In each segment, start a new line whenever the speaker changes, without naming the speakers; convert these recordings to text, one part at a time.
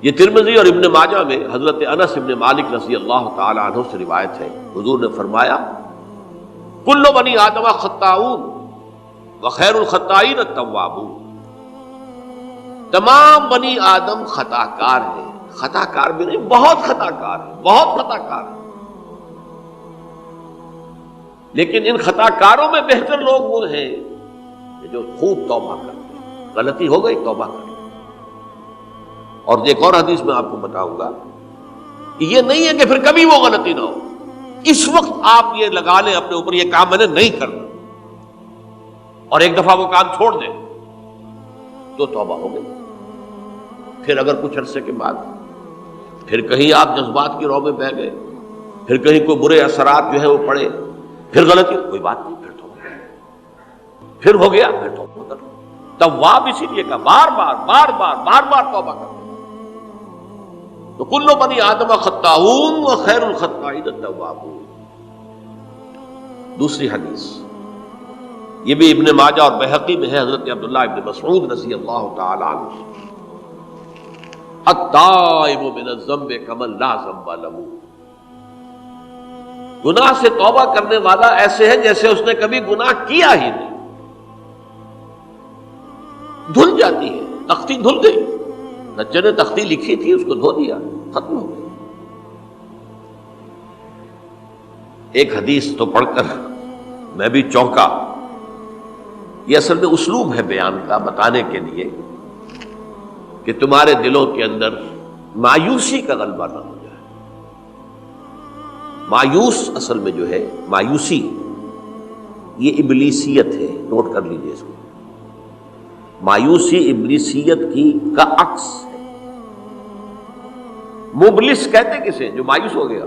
یہ ترمذی اور ابن ماجہ میں حضرت انس ابن مالک رضی اللہ تعالی عنہ سے روایت ہے، حضور نے فرمایا کل بنی آدم خطاؤون وخیر الخطائین التوابون، تمام بنی آدم خطا کار ہیں، خطا کار بھی نہیں، بہت خطا کار ہیں، بہت خطا کار ہیں، لیکن ان خطا کاروں میں بہتر لوگ وہ ہیں جو خوب توبہ کرتے ہیں، غلطی ہو گئی توبہ کرتے ہیں۔ اور ایک اور حدیث میں آپ کو بتاؤں گا کہ یہ نہیں ہے کہ پھر کبھی وہ غلطی نہ ہو، اس وقت آپ یہ لگا لیں اپنے اوپر یہ کام میں نے نہیں کرنا، اور ایک دفعہ وہ کام چھوڑ دیں تو توبہ ہو گئی۔ پھر اگر کچھ عرصے کے بعد پھر کہیں آپ جذبات کی رو میں بہہ گئے، پھر کہیں کوئی برے اثرات جو ہے وہ پڑے، پھر غلطی، کوئی بات نہیں، پھر توبہ، پھر ہو گیا پھر توبہ کر۔ تواب اسی لیے کہا بار بار توبہ کر۔ تو کل بنی آدم خطاؤون وخیر الخطائین التوابون۔ دوسری حدیث یہ بھی ابن ماجہ اور بہقی میں ہے، حضرت عبداللہ ابن مسعود رضی اللہ تعالی عنہ، التائب من الذنب کمن لا ذنب له، گناہ سے توبہ کرنے والا ایسے ہے جیسے اس نے کبھی گناہ کیا ہی نہیں۔ دھل جاتی ہے، تختی دھل گئی، بچے نے تختی لکھی تھی اس کو دھو دیا، ختم ہو گئی۔ ایک حدیث تو پڑھ کر میں بھی چونکا، یہ اصل میں اسلوب ہے بیان کا، بتانے کے لیے کہ تمہارے دلوں کے اندر مایوسی کا غلبہ نہ ہو جائے۔ مایوس اصل میں جو ہے مایوسی، یہ ابلیسیت ہے، نوٹ کر لیجیے اس کو۔ مایوسی ابلیسیت کا عکس ہے۔ مبلس کہتے کسے؟ جو مایوس ہو گیا۔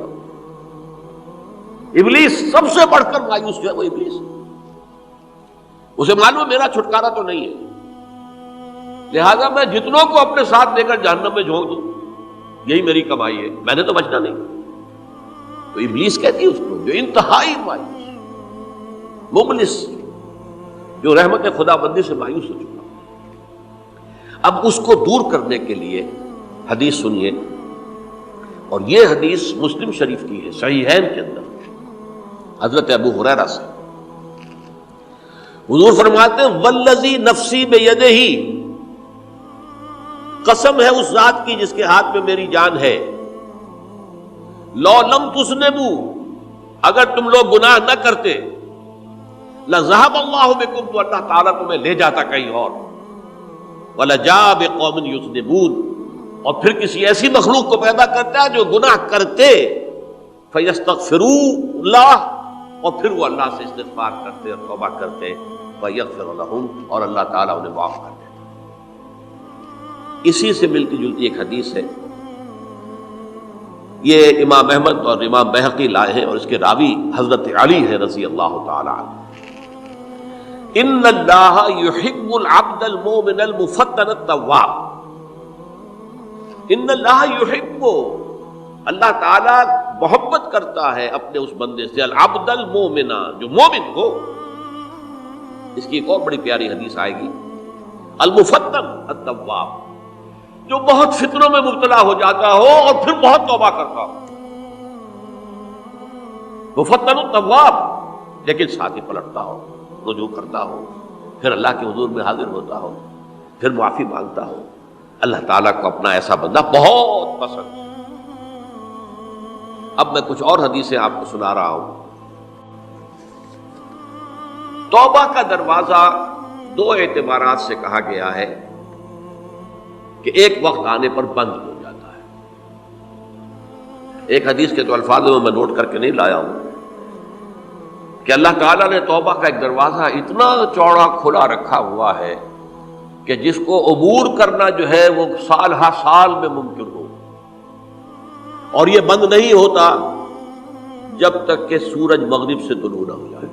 ابلیس سب سے بڑھ کر مایوس جو ہے وہ ابلیس ہے، اسے معلوم ہے میرا چھٹکارا تو نہیں ہے، لہذا میں جتنوں کو اپنے ساتھ لے کر جہنم میں جھونک دوں یہی میری کمائی ہے، میں نے تو بچنا نہیں۔ تو ابلیس کہتی ہے اس کو جو انتہائی مایوس، مبلس، جو رحمت خدا بندی سے مایوس ہو چکا۔ اب اس کو دور کرنے کے لیے حدیث سنیے، اور یہ حدیث مسلم شریف کی ہے، صحیحین کے اندر، حضرت ابو ہریرہ سے۔ حضور فرماتے ہیں والذی نفسی بیدہ، قسم ہے اس ذات کی جس کے ہاتھ میں میری جان ہے، لو لم تذنبوا، اگر تم لوگ گناہ نہ کرتے، لذهب اللہ بکم، تو اللہ تعالیٰ تمہیں لے جاتا کہیں اور، وَلَجَاءَ بِقَوْمٍ يُذْنِبُونَ، اور پھر کسی ایسی مخلوق کو پیدا کرتا ہے جو گناہ کرتے، فَيَسْتَغْفِرُوا اللَّهَ، اور پھر وہ اللہ سے استغفار کرتے اور توبہ کرتے، فَيَغْفِرُ لَهُمْ، اور اللہ تعالیٰ انہیں معاف کر دیتا۔ اسی سے ملتی جلتی ایک حدیث ہے، یہ امام احمد اور امام بہقی لائے ہیں، اور اس کے راوی حضرت علی ہے رضی اللہ تعالی عنہ۔ ان اللہ یحب العبد المؤمن المفتن التواب، ان اللہ یحب، اللہ تعالی محبت کرتا ہے اپنے اس بندے سے، العبد المؤمن، جو مومن ہو۔ اس کی ایک اور بڑی پیاری حدیث آئے گی، المفتن التواب، جو بہت فتنوں میں مبتلا ہو جاتا ہو اور پھر بہت توبہ کرتا ہو، مفتن التواب، لیکن ساتھ ہی پلٹتا ہو، رجوع کرتا ہو، پھر اللہ کے حضور میں حاضر ہوتا ہو، پھر معافی مانگتا ہو۔ اللہ تعالیٰ کو اپنا ایسا بندہ بہت پسند ہے۔ اب میں کچھ اور حدیثیں آپ کو سنا رہا ہوں۔ توبہ کا دروازہ دو اعتبارات سے کہا گیا ہے کہ ایک وقت آنے پر بند ہو جاتا ہے۔ ایک حدیث کے تو الفاظ میں نوٹ کر کے نہیں لایا ہوں کہ اللہ تعالیٰ نے توبہ کا ایک دروازہ اتنا چوڑا کھلا رکھا ہوا ہے کہ جس کو عبور کرنا جو ہے وہ سال ہر سال میں ممکن ہو، اور یہ بند نہیں ہوتا جب تک کہ سورج مغرب سے طلوع نہ ہو جائے۔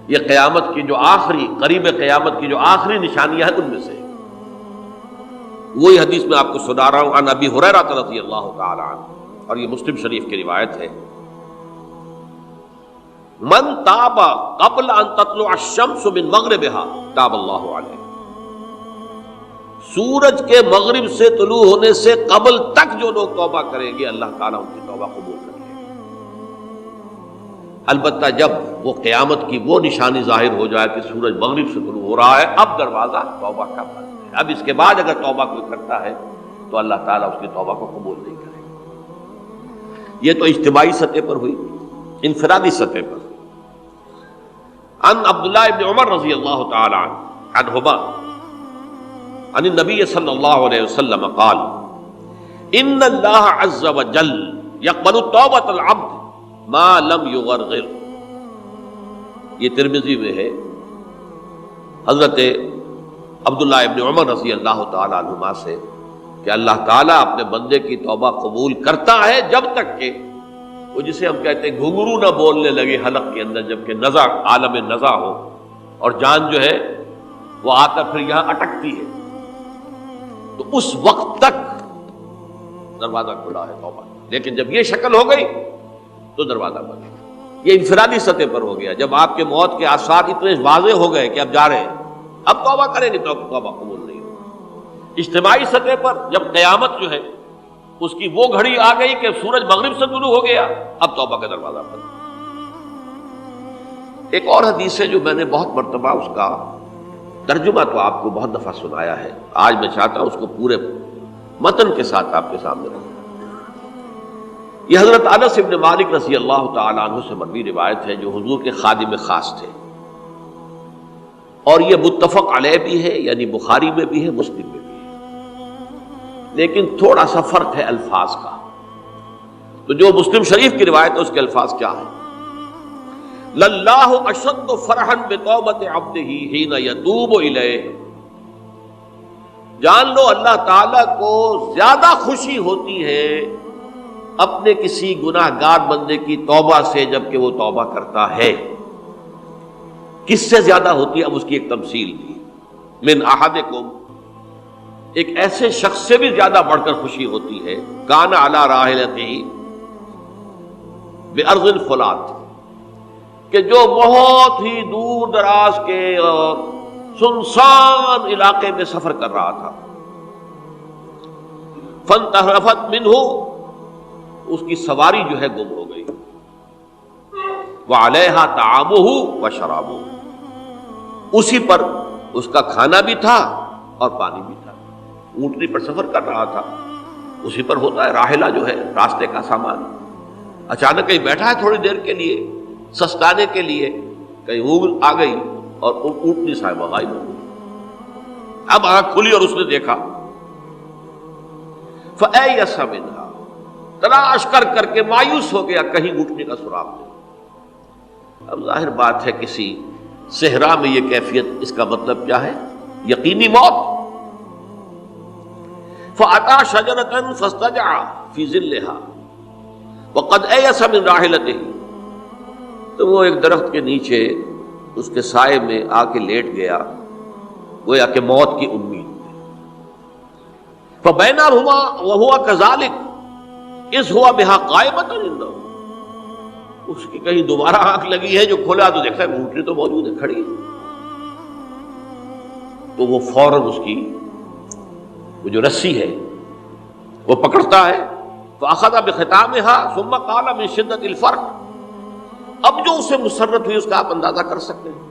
یہ قیامت کی جو آخری، قریب قیامت کی جو آخری نشانیاں ہیں ان میں سے وہی حدیث میں آپ کو سنا رہا ہوں، عن ابی ہریرہ رضی اللہ تعالی عنہ، اور یہ مسلم شریف کی روایت ہے، من تاب قبل ان تطلع الشمس من مغربها تاب اللہ علیہ، سورج کے مغرب سے طلوع ہونے سے قبل تک جو لوگ توبہ کریں گے اللہ تعالیٰ ان کی توبہ قبول کریں گے۔ البتہ جب وہ قیامت کی وہ نشانی ظاہر ہو جائے کہ سورج مغرب سے طلوع ہو رہا ہے، اب دروازہ توبہ کا بند ہے، اب اس کے بعد اگر توبہ کوئی کرتا ہے تو اللہ تعالیٰ اس کی توبہ کو قبول نہیں کرے گا۔ یہ تو اجتماعی سطح پر ہوئی، انفرادی سطح پر۔ عن عبداللہ ابن عمر رضی اللہ تعالی عنہما عن النبی صلی اللہ علیہ وسلم قال ان اللہ عز وجل یقبل توبۃ العبد ما لم یغرغر۔ یہ ترمذی میں ہے، حضرت عبداللہ ابن عمر رضی اللہ تعالی عنہما سے کہ اللہ تعالیٰ اپنے بندے کی توبہ قبول کرتا ہے جب تک کہ وہ جسے ہم کہتے ہیں گھنگرو نہ بولنے لگے حلق کے اندر، جبکہ نزع عالم نزع ہو اور جان جو ہے وہ آ کر پھر یہاں اٹکتی ہے، تو اس وقت تک دروازہ کھلا ہے توبہ۔ لیکن جب یہ شکل ہو گئی تو دروازہ بند۔ یہ انفرادی سطح پر ہو گیا، جب آپ کے موت کے آثار اتنے واضح ہو گئے کہ اب جا رہے ہیں، اب توبہ کریں گے تو توبہ قبول نہیں ہوگی۔ اجتماعی سطح پر جب قیامت جو ہے اس کی وہ گھڑی آ گئی کہ سورج مغرب سے طلوع ہو گیا، اب توبہ کا دروازہ بند۔ ایک اور حدیث ہے جو میں نے بہت مرتبہ اس کا ترجمہ تو آپ کو بہت دفعہ سنایا ہے، آج میں چاہتا ہوں اس کو پورے متن کے ساتھ آپ کے سامنے رکھوں۔ یہ حضرت انس بن مالک رضی اللہ تعالی عنہ سے مروی روایت ہے، جو حضور کے خادم خاص تھے، اور یہ متفق علیہ بھی ہے، یعنی بخاری میں بھی ہے، مسلم میں بھی ہے، لیکن تھوڑا سا فرق ہے الفاظ کا۔ تو جو مسلم شریف کی روایت ہے اس کے الفاظ کیا ہیں؟ للہ اشد فرحا بتوبۃ عبدہ حین یتوب الیہ۔ جان لو اللہ تعالیٰ کو زیادہ خوشی ہوتی ہے اپنے کسی گناہ گار بندے کی توبہ سے جبکہ وہ توبہ کرتا ہے۔ کس سے زیادہ ہوتی ہے؟ اب اس کی ایک تمثیل دی، من احدکم، ایک ایسے شخص سے بھی زیادہ بڑھ کر خوشی ہوتی ہے، کان علی راحلتہ بارض الفلات، کہ جو بہت ہی دور دراز کے اور سنسان علاقے میں سفر کر رہا تھا، فانتحرفت منہ، اس کی سواری جو ہے گم ہو گئی، وعلیہا طعامہ وشرابہ، اسی پر اس کا کھانا بھی تھا اور پانی بھی تھا، اونٹنی پر سفر کر رہا تھا، اسی پر ہوتا ہے راحلہ جو ہے راستے کا سامان، اچانک کہیں بیٹھا ہے تھوڑی دیر کے لیے سستانے کے لیے، کہیں اونگ آ گئی اور اونٹنی صاحبہ غائب ہو گئی۔ اب آنکھ کھلی اور اس نے دیکھا، فَأَيَّسَ مِنْهَا، تلاش کر کر کے مایوس ہو گیا، کہیں اونٹنی کا سراغ نہیں۔ اب ظاہر بات ہے کسی صحرا میں یہ کیفیت، اس کا مطلب کیا ہے؟ یقینی موت۔ فَأَتَى شَجَرَةً فَاسْتَجَعَ فِي ظِلِّهَا وَقَدْ أَيَسَ مِنْ رَاحِلَتِهِ، تو وہ ایک درخت کے نیچے اس کے سائے میں آ کے لیٹ گیا، گویا کہ موت کی امید۔ فَبَيْنَهُمَا وَهُوَ كَذَلِكَ إِذْ هُوَ بِهَا قَائِمَةٌ عِندَهُ، اس کی کہیں دوبارہ آنکھ لگی ہے، جو کھولا تو دیکھتا ہے اونٹنی تو موجود ہے، کھڑی ہے، تو وہ فوراً اس کی وہ جو رسی ہے وہ پکڑتا ہے، فَأَخَذَ بِخِتَامِهَا ثُمَّ قَالَ مِنْ شِدَّةِ الْفَرْقِ، اب جو اسے مسرت ہوئی اس کا آپ اندازہ کر سکتے ہیں،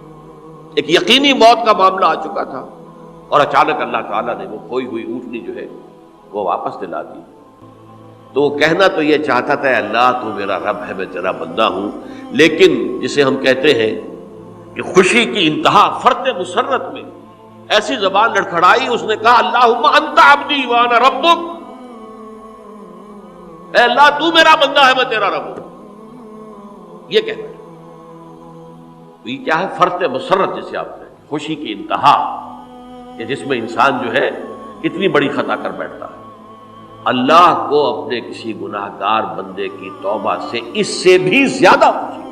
ایک یقینی موت کا معاملہ آ چکا تھا، اور اچانک اللہ تعالیٰ نے وہ کھوئی ہوئی اونٹنی جو ہے وہ واپس دلا دی۔ تو وہ کہنا تو یہ چاہتا تھا، اللہ تو میرا رب ہے، میں تیرا بندہ ہوں، لیکن جسے ہم کہتے ہیں کہ خوشی کی انتہا فرط مسرت میں ایسی زبان لڑکھڑائی، اس نے کہا اللہم انت عبدی وانا ربک، اے اللہ تو میرا بندہ ہے، میں تیرا رب ہوں، یہ کہنا ہے۔ تو یہ کیا ہے؟ فرط مسرت، جسے آپ نے خوشی کی انتہا، کہ جس میں انسان جو ہے اتنی بڑی خطا کر بیٹھتا ہے۔ اللہ کو اپنے کسی گناہ گار بندے کی توبہ سے اس سے بھی زیادہ خوشی